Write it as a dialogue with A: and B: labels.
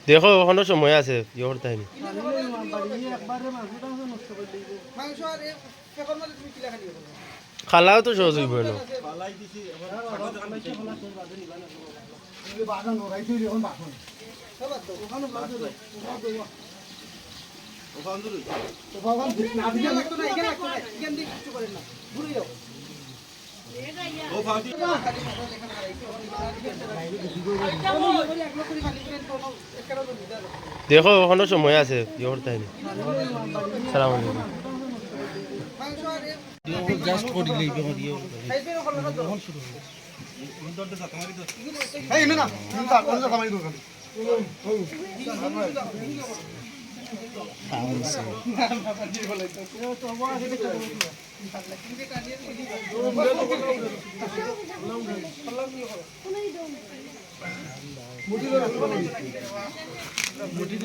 A: দেখো এখনো সময় আছে ইয়ে করতে হয়নি খালাও তো সহজ হইব না দেখো এখনো সময় আছে ইয়ে করতে হয়নি সালাম আলাইকুম জাস্ট করে দিলেই দিয়ে শুরু
B: এই না না চিন্তা কোন জায়গা মারি দোকান মুটি